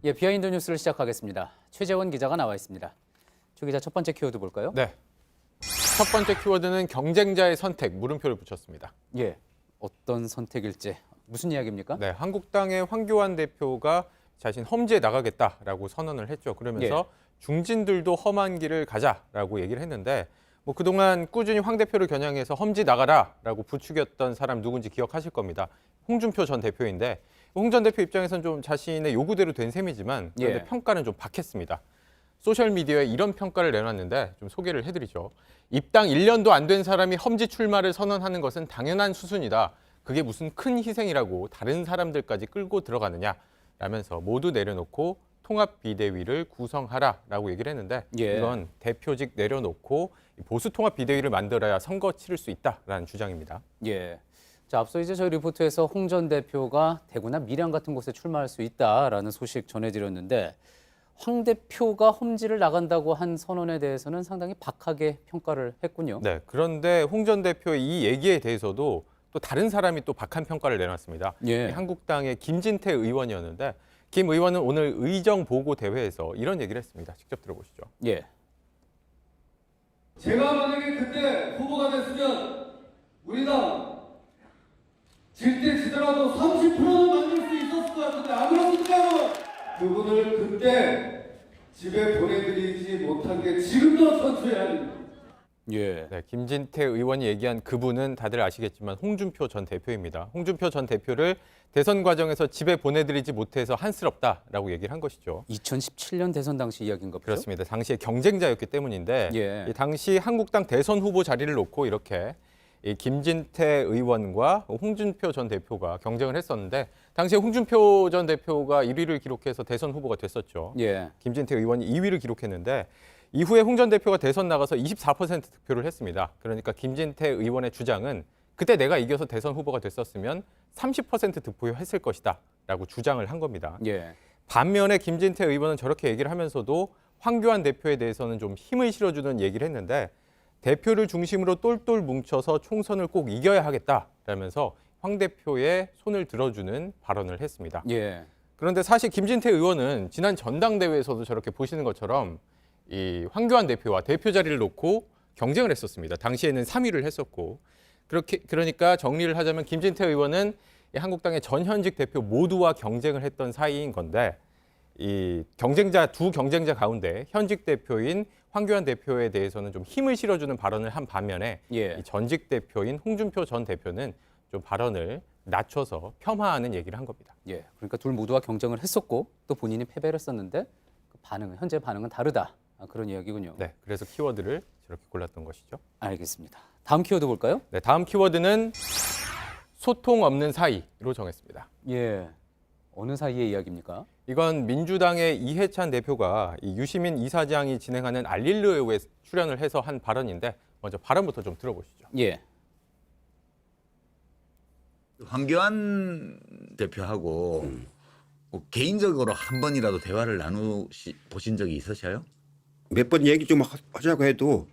예, 비하인드 뉴스를 시작하겠습니다. 최재원 기자가 나와 있습니다. 최 기자, 첫 번째 키워드 볼까요? 네. 첫 번째 키워드는 경쟁자의 선택, 물음표를 붙였습니다. 예, 어떤 선택일지, 무슨 이야기입니까? 네, 한국당의 황교안 대표가 자신 험지에 나가겠다라고 선언을 했죠. 그러면서 중진들도 험한 길을 가자라고 얘기를 했는데 뭐 그동안 꾸준히 황 대표를 겨냥해서 험지 나가라라고 부추겼던 사람 누군지 기억하실 겁니다. 홍준표 전 대표인데 홍 전 대표 입장에서는 좀 자신의 요구대로 된 셈이지만 그런데 평가는 좀 박했습니다. 소셜미디어에 이런 평가를 내놨는데 좀 소개를 해드리죠. 입당 1년도 안 된 사람이 험지 출마를 선언하는 것은 당연한 수순이다. 그게 무슨 큰 희생이라고 다른 사람들까지 끌고 들어가느냐 라면서 모두 내려놓고 통합비대위를 구성하라라고 얘기를 했는데 이건 대표직 내려놓고 보수 통합비대위를 만들어야 선거 치를 수 있다라는 주장입니다. 예. 자, 앞서 이제 저희 리포트에서 홍 전 대표가 대구나 밀양 같은 곳에 출마할 수 있다라는 소식 전해드렸는데 황 대표가 험지를 나간다고 한 선언에 대해서는 상당히 박하게 평가를 했군요. 네, 그런데 홍 전 대표의 이 얘기에 대해서도 또 다른 사람이 또 박한 평가를 내놨습니다. 한국당의 김진태 의원이었는데 김 의원은 오늘 의정보고대회에서 이런 얘기를 했습니다. 직접 들어보시죠. 예. 제가 만약에 그때 후보가 됐으면 우리 당 질 때 지더라도 30%는 만들 수 있었을 것 같은데 안 그렇습니까? 그분을 그때 집에 보내드리지 못한 게 지금도 천추해야 합니다. 예. 네, 김진태 의원이 얘기한 그분은 다들 아시겠지만 홍준표 전 대표입니다. 홍준표 전 대표를 대선 과정에서 집에 보내드리지 못해서 한스럽다라고 얘기를 한 것이죠. 2017년 대선 당시 이야기인가 보죠? 그렇습니다. 당시에 경쟁자였기 때문인데 이 당시 한국당 대선 후보 자리를 놓고 이렇게 이 김진태 의원과 홍준표 전 대표가 경쟁을 했었는데 당시에 홍준표 전 대표가 1위를 기록해서 대선 후보가 됐었죠. 김진태 의원이 2위를 기록했는데 이후에 홍 전 대표가 대선 나가서 24% 득표를 했습니다. 그러니까 김진태 의원의 주장은 그때 내가 이겨서 대선 후보가 됐었으면 30% 득표했을 것이다 라고 주장을 한 겁니다. 반면에 김진태 의원은 저렇게 얘기를 하면서도 황교안 대표에 대해서는 좀 힘을 실어주는 얘기를 했는데 대표를 중심으로 똘똘 뭉쳐서 총선을 꼭 이겨야 하겠다라면서 황 대표의 손을 들어주는 발언을 했습니다. 그런데 사실 김진태 의원은 지난 전당대회에서도 저렇게 보시는 것처럼 이 황교안 대표와 대표 자리를 놓고 경쟁을 했었습니다. 당시에는 3위를 했었고 그러니까 정리를 하자면 김진태 의원은 이 한국당의 전현직 대표 모두와 경쟁을 했던 사이인 건데 이 두 경쟁자 가운데 현직 대표인 황교안 대표에 대해서는 좀 힘을 실어주는 발언을 한 반면에 이 전직 대표인 홍준표 전 대표는 좀 발언을 낮춰서 폄하하는 얘기를 한 겁니다. 그러니까 둘 모두가 경쟁을 했었고 또 본인이 패배를 했었는데 현재 반응은 다르다. 그런 이야기군요. 네, 그래서 키워드를 저렇게 골랐던 것이죠. 알겠습니다. 다음 키워드 볼까요? 네, 다음 키워드는 소통 없는 사이로 정했습니다. 어느 사이의 이야기입니까? 이건 민주당의 이해찬 대표가 이 유시민 이사장이 진행하는 알릴르에 출연을 해서 한 발언인데 먼저 발언부터 좀 들어보시죠. 황교안 대표하고 뭐 개인적으로 한 번이라도 대화를 나누신 적이 있으셔요? 몇 번 얘기 좀 하자고 해도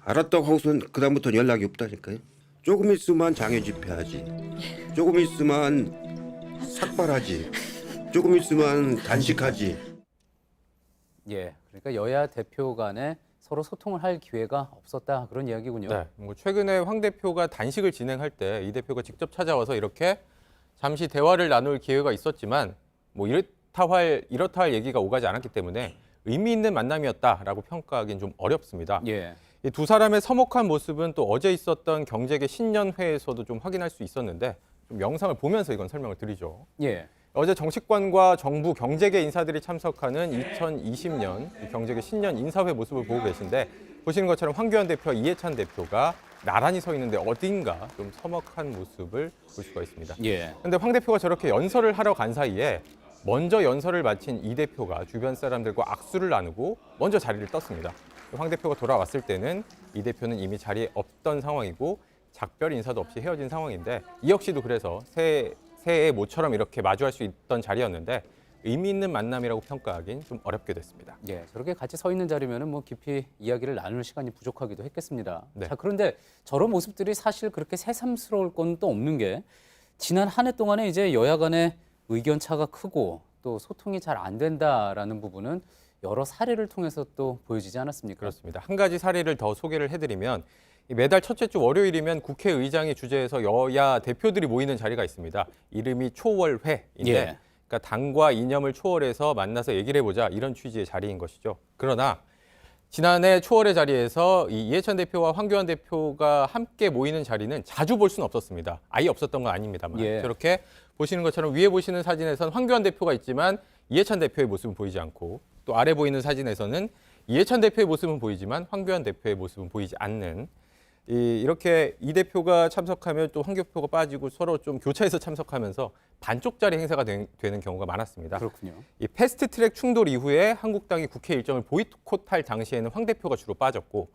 알았다고 하고선 그다음부터는 연락이 없다니까요. 조금 있으면 장애 집회하지. 조금 있으면 삭발하지. 조금 있으면 단식하지. 그러니까 여야 대표 간에 서로 소통을 할 기회가 없었다. 그런 이야기군요. 네, 뭐 최근에 황 대표가 단식을 진행할 때 이 대표가 직접 찾아와서 이렇게 잠시 대화를 나눌 기회가 있었지만 뭐 이렇다 할 얘기가 오가지 않았기 때문에 의미 있는 만남이었다라고 평가하기는 좀 어렵습니다. 이 두 사람의 서먹한 모습은 또 어제 있었던 경제계 신년회에서도 좀 확인할 수 있었는데 좀 영상을 보면서 이건 설명을 드리죠. 어제 정치권과 정부, 경제계 인사들이 참석하는 2020년 경제계 신년 인사회 모습을 보고 계신데 보시는 것처럼 황교안 대표와 이해찬 대표가 나란히 서 있는데 어딘가 좀 서먹한 모습을 볼 수가 있습니다. 그런데 황 대표가 저렇게 연설을 하러 간 사이에 먼저 연설을 마친 이 대표가 주변 사람들과 악수를 나누고 먼저 자리를 떴습니다. 황 대표가 돌아왔을 때는 이 대표는 이미 자리에 없던 상황이고 작별 인사도 없이 헤어진 상황인데 이 역시도 그래서 새해 모처럼 이렇게 마주할 수 있던 자리였는데 의미 있는 만남이라고 평가하긴 좀 어렵게 됐습니다. 저렇게 같이 서 있는 자리면은 뭐 깊이 이야기를 나눌 시간이 부족하기도 했겠습니다. 자, 그런데 저런 모습들이 사실 그렇게 새삼스러울 건 또 없는 게 지난 한 해 동안에 이제 여야 간의 의견 차가 크고 또 소통이 잘 안 된다라는 부분은 여러 사례를 통해서 또 보여지지 않았습니까? 그렇습니다. 한 가지 사례를 더 소개를 해드리면 매달 첫째 주 월요일이면 국회의장이 주재해서 여야 대표들이 모이는 자리가 있습니다. 이름이 초월회인데 예. 그러니까 당과 이념을 초월해서 만나서 얘기를 해보자 이런 취지의 자리인 것이죠. 그러나 지난해 초월회 자리에서 이 이해찬 대표와 황교안 대표가 함께 모이는 자리는 자주 볼 수는 없었습니다. 아예 없었던 건 아닙니다만 예. 저렇게 보시는 것처럼 위에 보시는 사진에선 황교안 대표가 있지만 이해찬 대표의 모습은 보이지 않고 또 아래 보이는 사진에서는 이해찬 대표의 모습은 보이지만 황교안 대표의 모습은 보이지 않는 이렇게 이 대표가 참석하면 또 황 대표가 빠지고 서로 좀 교차해서 참석하면서 반쪽짜리 행사가 되는 경우가 많았습니다. 그렇군요. 이 패스트트랙 충돌 이후에 한국당이 국회 일정을 보이콧할 당시에는 황 대표가 주로 빠졌고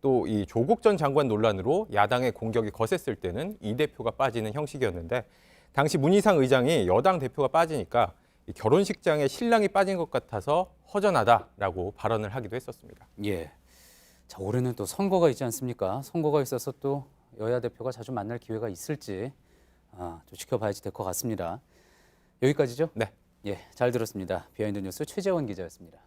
또 이 조국 전 장관 논란으로 야당의 공격이 거셌을 때는 이 대표가 빠지는 형식이었는데 당시 문희상 의장이 여당 대표가 빠지니까 이 결혼식장에 신랑이 빠진 것 같아서 허전하다라고 발언을 하기도 했었습니다. 예. 자, 올해는 또 선거가 있지 않습니까? 선거가 있어서 또 여야 대표가 자주 만날 기회가 있을지 좀 지켜봐야지 될 것 같습니다. 여기까지죠? 네. 예, 잘 들었습니다. 비하인드 뉴스 최재원 기자였습니다.